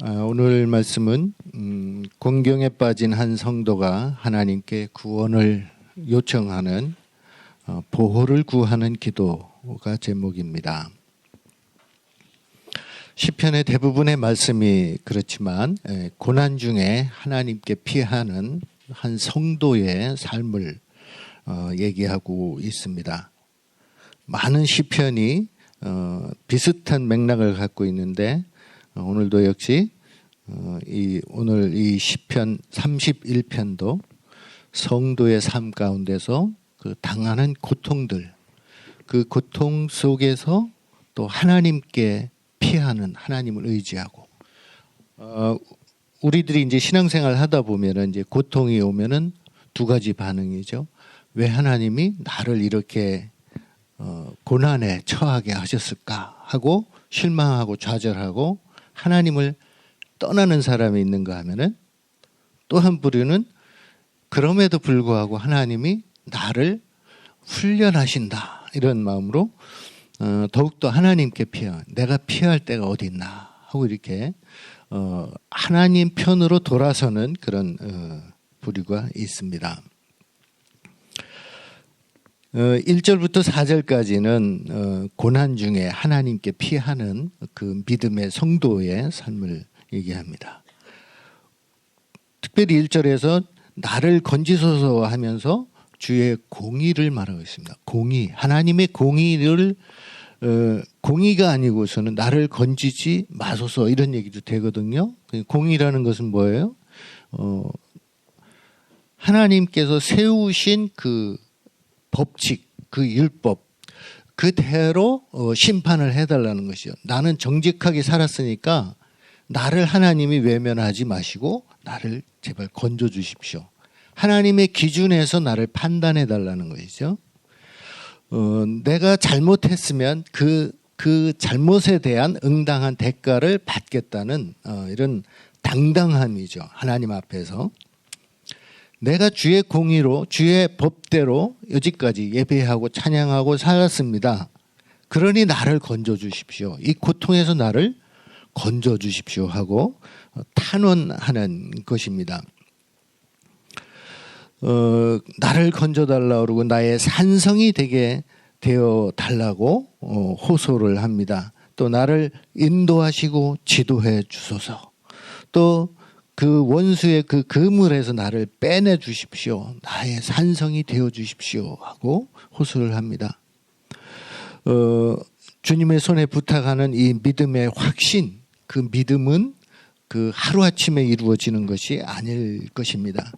오늘 말씀은 공경에 빠진 한 성도가 하나님께 구원을 요청하는 보호를 구하는 기도가 제목입니다. 시편의 대부분의 말씀이 그렇지만 고난 중에 하나님께 피하는 한 성도의 삶을 얘기하고 있습니다. 많은 시편이 비슷한 맥락을 갖고 있는데 오늘도 역시 오늘 이 시편 31편도 성도의 삶 가운데서 그 당하는 고통들, 그 고통 속에서 또 하나님께 피하는, 하나님을 의지하고 우리들이 이제 신앙생활 하다 보면은 이제 고통이 오면은 두 가지 반응이죠. 왜 하나님이 나를 이렇게 고난에 처하게 하셨을까 하고 실망하고 좌절하고 하나님을 떠나는 사람이 있는가 하면은 또 한 부류는 그럼에도 불구하고 하나님이 나를 훈련하신다 이런 마음으로 더욱더 하나님께 내가 피할 데가 어디 있나 하고 이렇게 하나님 편으로 돌아서는 그런 부류가 있습니다. 1절부터 4절까지는 고난 중에 하나님께 피하는 그 믿음의 성도의 삶을 얘기합니다. 특별히 1절에서 나를 건지소서 하면서 주의 공의를 말하고 있습니다. 공의, 하나님의 공의를 공의가 아니고서는 나를 건지지 마소서 이런 얘기도 되거든요. 공의라는 것은 뭐예요? 하나님께서 세우신 그 법칙, 그 율법 그대로 심판을 해달라는 것이요. 나는 정직하게 살았으니까 나를 하나님이 외면하지 마시고 나를 제발 건져 주십시오. 하나님의 기준에서 나를 판단해 달라는 것이죠. 내가 잘못했으면 그 잘못에 대한 응당한 대가를 받겠다는 이런 당당함이죠. 하나님 앞에서. 내가 주의 공의로 주의 법대로 여지까지 예배하고 찬양하고 살았습니다. 그러니 나를 건져 주십시오. 이 고통에서 나를 건져 주십시오 하고 탄원하는 것입니다. 나를 건져 달라고 그러고 나의 산성이 되게 되어 달라고 호소를 합니다. 또 나를 인도하시고 지도해 주소서. 또 그 원수의 그 그물에서 나를 빼내 주십시오. 나의 산성이 되어 주십시오 하고 호소를 합니다. 주님의 손에 부탁하는 이 믿음의 확신, 그 믿음은 그 하루아침에 이루어지는 것이 아닐 것입니다.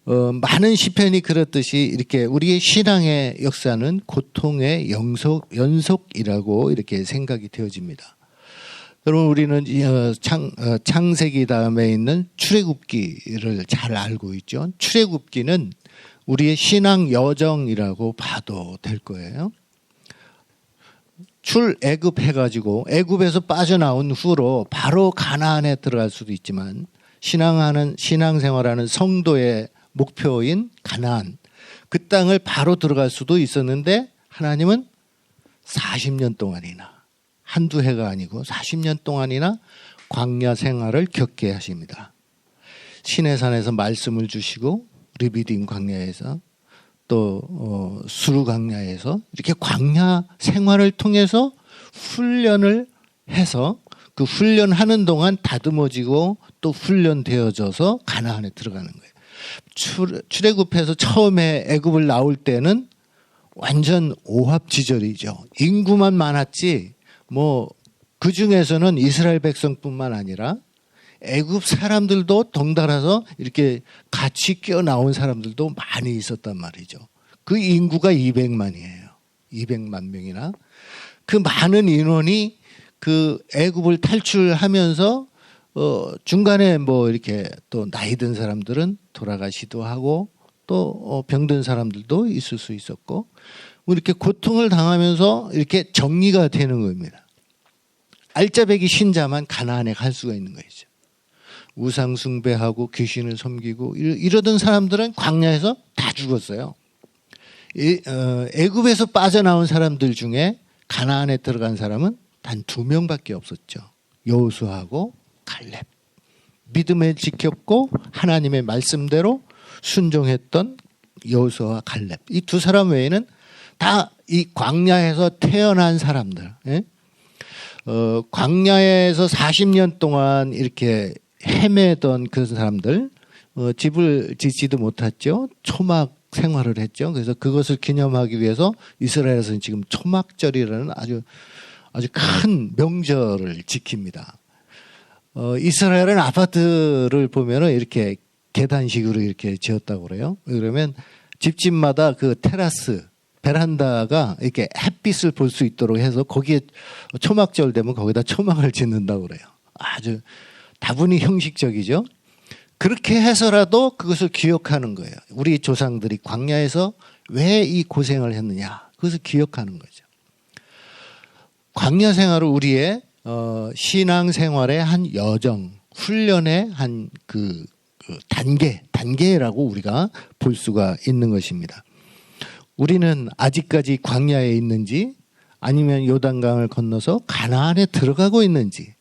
많은 시편이 그렇듯이 이렇게 우리의 신앙의 역사는 고통의 연속이라고 이렇게 생각이 되어집니다. 여러분 우리는 창세기 다음에 있는 출애굽기를 잘 알고 있죠. 출애굽기는 우리의 신앙 여정이라고 봐도 될 거예요. 출애굽 해가지고 애굽에서 빠져나온 후로 바로 가나안에 들어갈 수도 있지만 신앙생활하는 성도의 목표인 가나안 그 땅을 바로 들어갈 수도 있었는데 하나님은 40년 동안이나 한두 해가 아니고 40년 동안이나 광야 생활을 겪게 하십니다. 시내산에서 말씀을 주시고 르비딤 광야에서 또 수르 광야에서 이렇게 광야 생활을 통해서 훈련을 해서 그 훈련하는 동안 다듬어지고 또 훈련되어져서 가나안에 들어가는 거예요. 출애굽해서 처음에 애굽을 나올 때는 완전 오합지졸이죠. 인구만 많았지 그 중에서는 이스라엘 백성뿐만 아니라 애굽 사람들도 덩달아서 이렇게 같이 끼어나온 사람들도 많이 있었단 말이죠. 그 인구가 200만이에요. 200만 명이나. 그 많은 인원이 그 애굽을 탈출하면서 중간에 이렇게 또 나이 든 사람들은 돌아가시도 하고 또 병든 사람들도 있을 수 있었고 이렇게 고통을 당하면서 이렇게 정리가 되는 겁니다. 알짜배기 신자만 가나안에 갈 수가 있는 거죠. 우상 숭배하고 귀신을 섬기고 이러던 사람들은 광야에서 다 죽었어요. 애굽에서 빠져나온 사람들 중에 가나안에 들어간 사람은 단 2명밖에 없었죠. 여호수아하고 갈렙. 믿음을 지켰고 하나님의 말씀대로 순종했던 여호수아와 갈렙. 이 두 사람 외에는 다 이 광야에서 태어난 사람들. 예? 광야에서 40년 동안 이렇게 헤매던 그 사람들, 집을 짓지도 못했죠. 초막 생활을 했죠. 그래서 그것을 기념하기 위해서 이스라엘에서는 지금 초막절이라는 아주 큰 명절을 지킵니다. 이스라엘은 아파트를 보면은 이렇게 계단식으로 이렇게 지었다고 그래요. 그러면 집집마다 그 테라스, 베란다가 이렇게 햇빛을 볼 수 있도록 해서 거기에 초막절 되면 거기다 초막을 짓는다고 그래요. 아주 다분히 형식적이죠. 그렇게 해서라도 그것을 기억하는 거예요. 우리 조상들이 광야에서 왜 이 고생을 했느냐. 그것을 기억하는 거죠. 광야 생활을 우리의 신앙 생활의 한 여정, 훈련의 한 그 단계라고 우리가 볼 수가 있는 것입니다. 우리는 아직까지 광야에 있는지 아니면 요단강을 건너서 가나안에 들어가고 있는지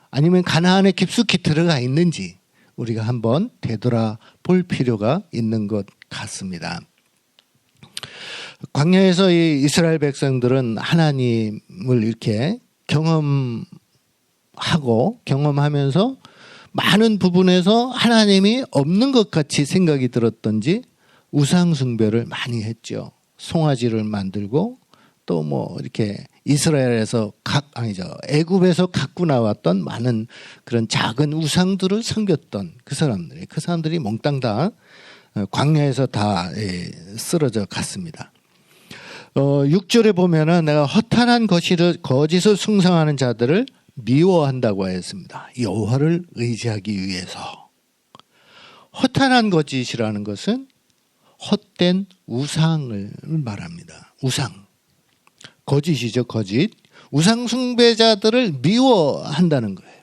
아니면 가나안에 깊숙이 들어가 있는지 우리가 한번 되돌아볼 필요가 있는 것 같습니다. 광야에서 이 이스라엘 백성들은 하나님을 이렇게 경험하면서 많은 부분에서 하나님이 없는 것 같이 생각이 들었던지 우상 숭배를 많이 했죠. 송아지를 만들고 또 뭐 이렇게 이스라엘에서 애굽에서 갖고 나왔던 많은 그런 작은 우상들을 섬겼던 그 사람들이 몽땅 다 광야에서 다 쓰러져 갔습니다. 6절에 보면은 내가 허탄한 거짓을 숭상하는 자들을 미워한다고 했습니다. 여호와를 의지하기 위해서. 허탄한 거짓이라는 것은 헛된 우상을 말합니다. 우상. 거짓이죠, 거짓. 우상 숭배자들을 미워한다는 거예요.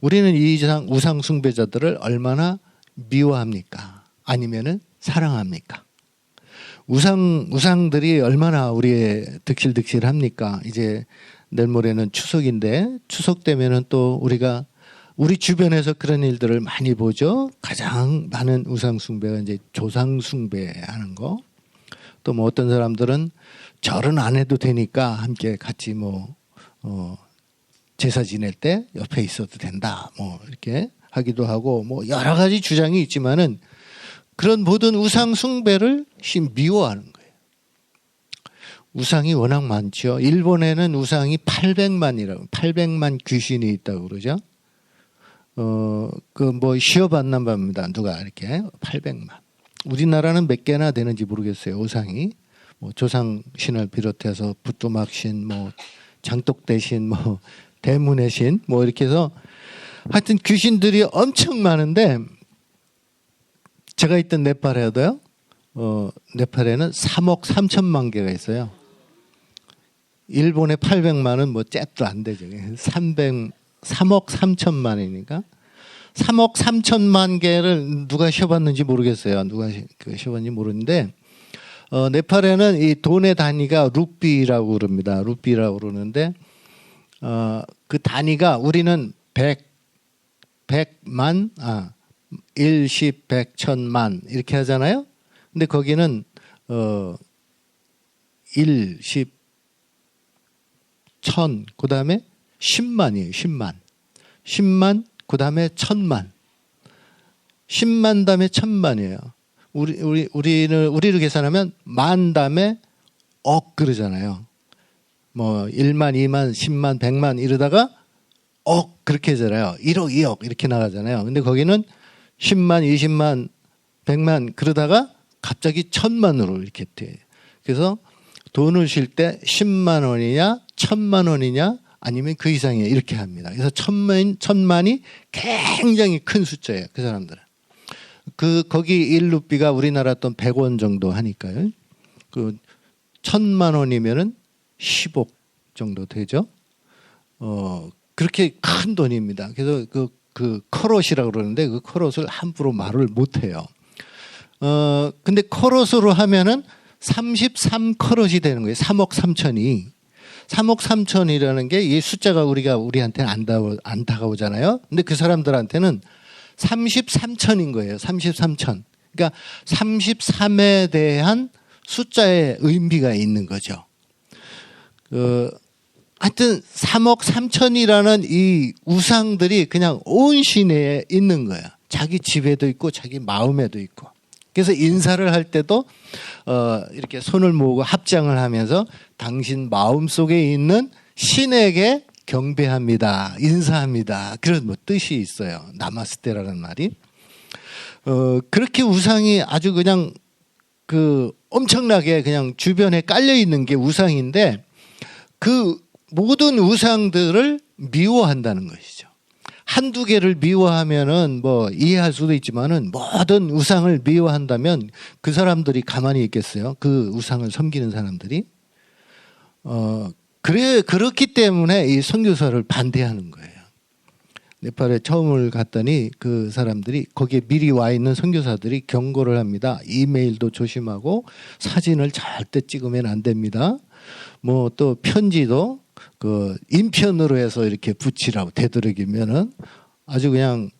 우리는 이 우상 숭배자들을 얼마나 미워합니까? 아니면은 사랑합니까? 우상들이 얼마나 우리의 득실합니까? 이제 내일 모레는 추석인데 추석 되면은 또 우리가 우리 주변에서 그런 일들을 많이 보죠. 가장 많은 우상 숭배가 이제 조상 숭배하는 거. 또 뭐 어떤 사람들은 절은 안 해도 되니까 함께 같이 제사 지낼 때 옆에 있어도 된다. 뭐 이렇게 하기도 하고 뭐 여러 가지 주장이 있지만은 그런 모든 우상 숭배를 미워하는 거예요. 우상이 워낙 많죠. 일본에는 우상이 800만 귀신이 있다고 그러죠. 시어봤나 봅니다. 누가 이렇게 800만. 우리나라는 몇 개나 되는지 모르겠어요. 우상이. 조상 신을 비롯해서 부뚜막신, 장독대신, 대문의 신, 이렇게 해서 하여튼 귀신들이 엄청 많은데 제가 있던 네팔에도요. 네팔에는 3억 3천만 개가 있어요. 일본의 800만은 잽도 안 되죠. 3억 3천만이니까 3억 3천만 개를 누가 쉬어봤는지 모르겠어요. 누가 쉬어봤는지 모르는데 네팔에는 이 돈의 단위가 루피라고 그럽니다. 루피라고 그러는데 그 단위가 우리는 100만 1, 10, 100, 1000만 이렇게 하잖아요. 근데 거기는 1, 10, 1000 그다음에 10만이에요. 10만 그다음에 1000만. 10만 다음에 1000만이에요. 우리를 계산하면 만 다음에 억 그러잖아요. 1만, 2만, 10만, 100만 이러다가 억 그렇게 하잖아요. 1억, 2억 이렇게 나가잖아요. 근데 거기는 10만, 20만, 100만 그러다가 갑자기 1000만으로 이렇게 돼. 그래서 돈을 쉴 때 10만 원이냐 1000만 원이냐 아니면 그 이상이냐 이렇게 합니다. 그래서 1000만이 굉장히 큰 숫자예요. 그 사람들은. 거기 1루피가 우리나라 돈 100원 정도 하니까요. 1000만 원이면은 10억 정도 되죠. 그렇게 큰 돈입니다. 그래서 그 커롯이라고 그러는데 그 커롯을 함부로 말을 못 해요. 근데 커롯으로 하면은 33커롯이 되는 거예요. 3억 3천이. 3억 3천이라는 게 이 숫자가 우리한테는 안 다가오잖아요. 근데 그 사람들한테는 33천인 거예요. 33천. 그러니까 33에 대한 숫자의 의미가 있는 거죠. 하여튼 3억 3천이라는 이 우상들이 그냥 온 시내에 있는 거야. 자기 집에도 있고 자기 마음에도 있고. 그래서 인사를 할 때도 이렇게 손을 모으고 합장을 하면서 당신 마음속에 있는 신에게 경배합니다. 인사합니다. 그런 뭐 뜻이 있어요. 나마스테라는 말이. 그렇게 우상이 아주 그냥 엄청나게 그냥 주변에 깔려 있는 게 우상인데 그 모든 우상들을 미워한다는 것이죠. 한두 개를 미워하면은 뭐 이해할 수도 있지만은 모든 우상을 미워한다면 그 사람들이 가만히 있겠어요? 그 우상을 섬기는 사람들이. 그렇기 때문에 이 선교사를 반대하는 거예요. 네팔에 처음을 갔더니 그 사람들이 거기에 미리 와 있는 선교사들이 경고를 합니다. 이메일도 조심하고 사진을 절대 찍으면 안 됩니다. 뭐 또 편지도 인편으로 해서 이렇게 붙이라고 되도록이면은 아주 그냥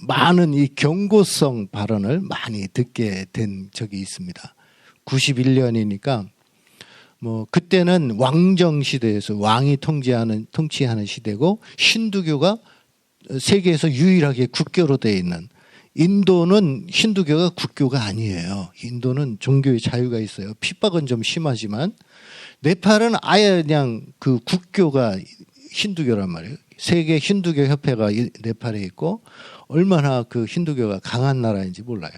많은 이 경고성 발언을 많이 듣게 된 적이 있습니다. 91년이니까 뭐 그때는 왕정 시대에서 왕이 통치하는 시대고 힌두교가 세계에서 유일하게 국교로 되어 있는 인도는 힌두교가 국교가 아니에요. 인도는 종교의 자유가 있어요. 핍박은 좀 심하지만 네팔은 아예 그냥 그 국교가 힌두교란 말이에요. 세계 힌두교 협회가 네팔에 있고 얼마나 그 힌두교가 강한 나라인지 몰라요.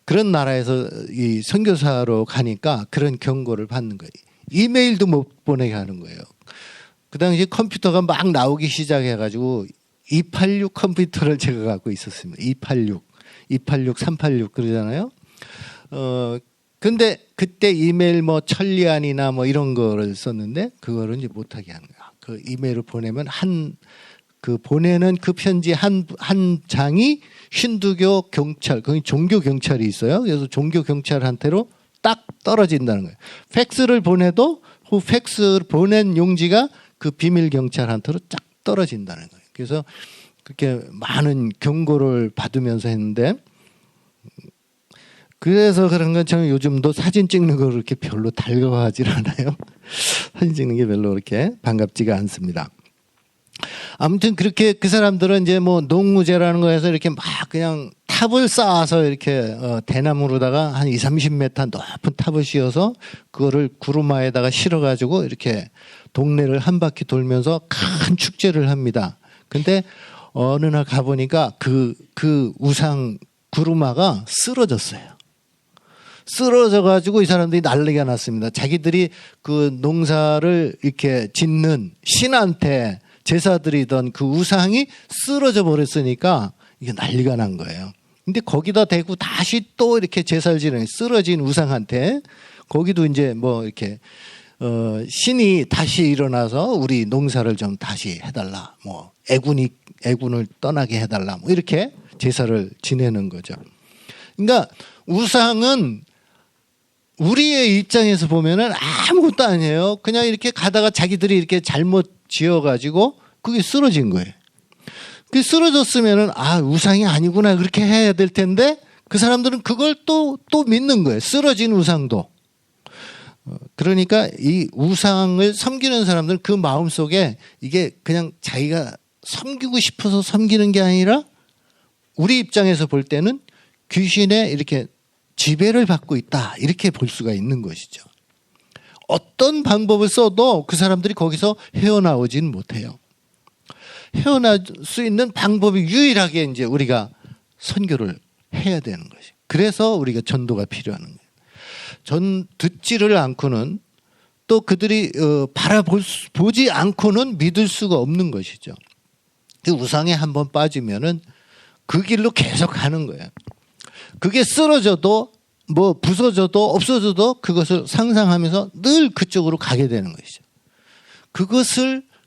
그런 나라에서 이 선교사로 가니까 그런 경고를 받는 거예요. 이메일도 못 보내게 하는 거예요. 그 당시 컴퓨터가 막 나오기 시작해가지고 286 컴퓨터를 제가 갖고 있었습니다. 286, 386 그러잖아요. 근데 그때 이메일 뭐 천리안이나 뭐 이런 거를 썼는데 그거를 이제 못하게 하는 거야. 그 이메일을 보내면 보내는 그 편지 한 장이 힌두교 경찰, 거기 종교 경찰이 있어요. 그래서 종교 경찰한테로 딱 떨어진다는 거예요. 팩스를 보내도 그 팩스 보낸 용지가 그 비밀 경찰한테로 쫙 떨어진다는 거예요. 그래서 그렇게 많은 경고를 받으면서 했는데 그래서 그런 것처럼 요즘도 사진 찍는 걸 그렇게 별로 달가워하질 않아요. 사진 찍는 게 별로 그렇게 반갑지가 않습니다. 아무튼 그렇게 그 사람들은 이제 뭐 농무제라는 거에서 이렇게 막 그냥 탑을 쌓아서 이렇게 대나무로다가 한 20-30m 높은 탑을 씌워서 그거를 구루마에다가 실어가지고 이렇게 동네를 한 바퀴 돌면서 큰 축제를 합니다. 근데 어느 날 가보니까 그 우상 구루마가 쓰러졌어요. 쓰러져가지고 이 사람들이 난리가 났습니다. 자기들이 그 농사를 이렇게 짓는 신한테 제사 드리던 그 우상이 쓰러져 버렸으니까 이게 난리가 난 거예요. 근데 거기다 대고 다시 또 이렇게 제사를 지내는 쓰러진 우상한테 거기도 이제 뭐 이렇게 신이 다시 일어나서 우리 농사를 좀 다시 해달라. 뭐 애군을 떠나게 해달라. 뭐 이렇게 제사를 지내는 거죠. 그러니까 우상은 우리의 입장에서 보면은 아무것도 아니에요. 그냥 이렇게 가다가 자기들이 이렇게 잘못 지어가지고 그게 쓰러진 거예요. 그 쓰러졌으면은 우상이 아니구나 그렇게 해야 될 텐데 그 사람들은 그걸 또 믿는 거예요. 쓰러진 우상도. 그러니까 이 우상을 섬기는 사람들은 그 마음속에 이게 그냥 자기가 섬기고 싶어서 섬기는 게 아니라 우리 입장에서 볼 때는 귀신의 이렇게 지배를 받고 있다 이렇게 볼 수가 있는 것이죠. 어떤 방법을 써도 그 사람들이 거기서 헤어나오지는 못해요. 헤어날 수 있는 방법이 유일하게 이제 우리가 선교를 해야 되는 것이. 그래서 우리가 전도가 필요한 거예요. 듣지를 않고는 또 그들이 보지 않고는 믿을 수가 없는 것이죠. 그 우상에 한번 빠지면은 그 길로 계속 가는 거예요. 그게 쓰러져도 뭐 부서져도 없어져도 그것을 상상하면서 늘 그쪽으로 가게 되는 것이죠.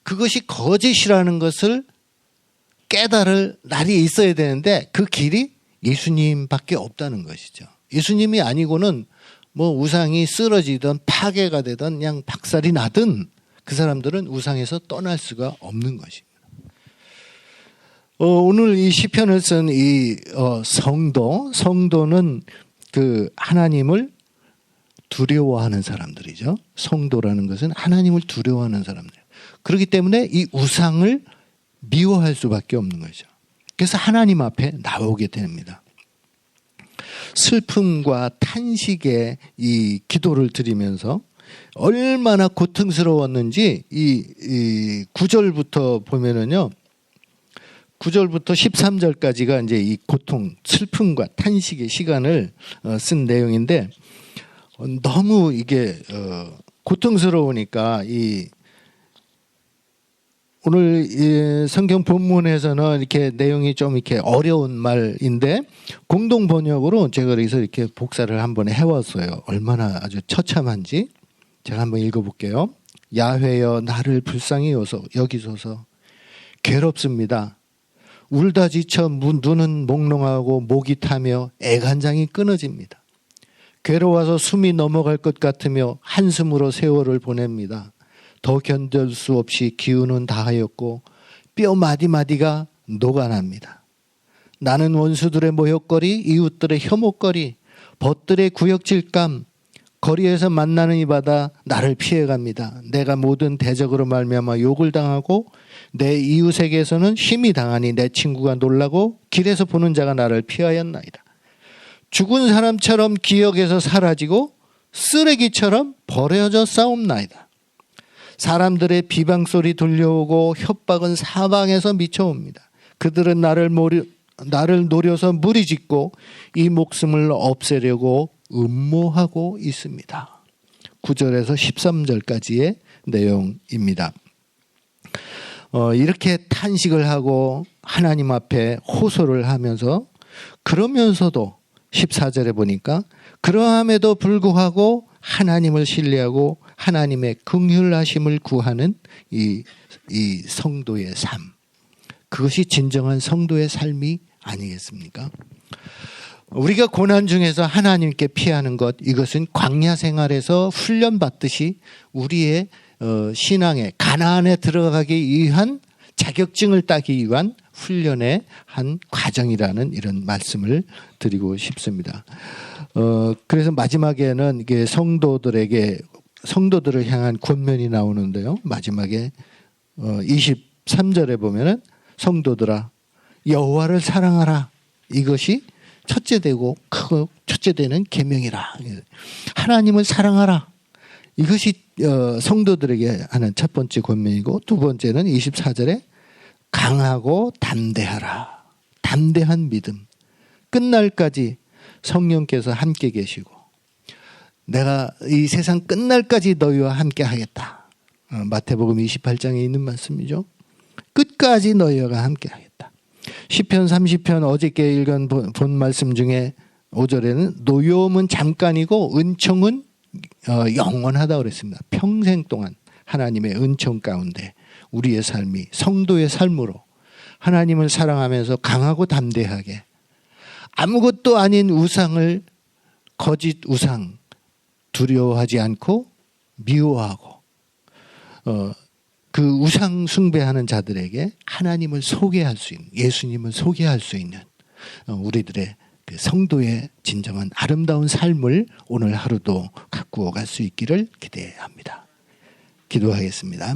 그것이 거짓이라는 것을 깨달을 날이 있어야 되는데 그 길이 예수님밖에 없다는 것이죠. 예수님이 아니고는 뭐 우상이 쓰러지든 파괴가 되든 그냥 박살이 나든 그 사람들은 우상에서 떠날 수가 없는 것입니다. 오늘 이 시편을 쓴 이 성도는 그 하나님을 두려워하는 사람들이죠. 성도라는 것은 하나님을 두려워하는 사람들. 그렇기 때문에 이 우상을 미워할 수밖에 없는 거죠. 그래서 하나님 앞에 나오게 됩니다. 슬픔과 탄식의 이 기도를 드리면서 얼마나 고통스러웠는지 이 9절부터 보면은요. 9절부터 13절까지가 이제 이 고통, 슬픔과 탄식의 시간을 쓴 내용인데 너무 이게 고통스러우니까 오늘 이 성경 본문에서는 이렇게 내용이 좀 이렇게 어려운 말인데 공동 번역으로 제가 그래서 이렇게 복사를 한번 해왔어요. 얼마나 아주 처참한지 제가 한번 읽어볼게요. 야훼여 나를 불쌍히 여기소서. 괴롭습니다. 울다 지쳐 눈은 몽롱하고 목이 타며 애간장이 끊어집니다. 괴로워서 숨이 넘어갈 것 같으며 한숨으로 세월을 보냅니다. 더 견딜 수 없이 기운은 다하였고 뼈 마디마디가 녹아납니다. 나는 원수들의 모욕거리, 이웃들의 혐오거리, 벗들의 구역질감, 거리에서 만나는 이마다 나를 피해갑니다. 내가 모든 대적으로 말미암아 욕을 당하고 내 이웃에게서는 힘이 당하니 내 친구가 놀라고 길에서 보는 자가 나를 피하였나이다. 죽은 사람처럼 기억에서 사라지고 쓰레기처럼 버려져 싸움나이다. 사람들의 비방소리 들려오고 협박은 사방에서 미쳐옵니다. 그들은 나를 노려서 무리짓고 이 목숨을 없애려고 음모하고 있습니다. 9절에서 13절까지의 내용입니다. 이렇게 탄식을 하고 하나님 앞에 호소를 하면서 그러면서도 14절에 보니까 그러함에도 불구하고 하나님을 신뢰하고 하나님의 긍휼하심을 구하는 이 성도의 삶. 그것이 진정한 성도의 삶이 아니겠습니까? 우리가 고난 중에서 하나님께 피하는 것, 이것은 광야 생활에서 훈련받듯이 우리의 신앙의 가나안에 들어가기 위한 자격증을 따기 위한 훈련의 한 과정이라는 이런 말씀을 드리고 싶습니다. 그래서 마지막에는 이게 성도들을 향한 권면이 나오는데요. 마지막에 23절에 보면은 성도들아 여호와를 사랑하라. 이것이 첫째되고 크고 첫째되는 계명이라. 하나님을 사랑하라. 이것이 성도들에게 하는 첫 번째 권면이고 두 번째는 24절에 강하고 담대하라. 담대한 믿음. 끝날까지 성령께서 함께 계시고 내가 이 세상 끝날까지 너희와 함께 하겠다. 마태복음 28장에 있는 말씀이죠. 끝까지 너희와 함께 하겠다. 시편 30편 어저께 읽은 본 말씀 중에 5절에는 노여움은 잠깐이고 은총은 영원하다고 그랬습니다. 평생 동안 하나님의 은총 가운데 우리의 삶이 성도의 삶으로 하나님을 사랑하면서 강하고 담대하게 아무것도 아닌 우상을 거짓 우상 두려워하지 않고 미워하고 그 우상 숭배하는 자들에게 하나님을 소개할 수 있는 예수님을 소개할 수 있는 우리들의 그 성도의 진정한 아름다운 삶을 오늘 하루도 가꾸어 갈 수 있기를 기대합니다. 기도하겠습니다.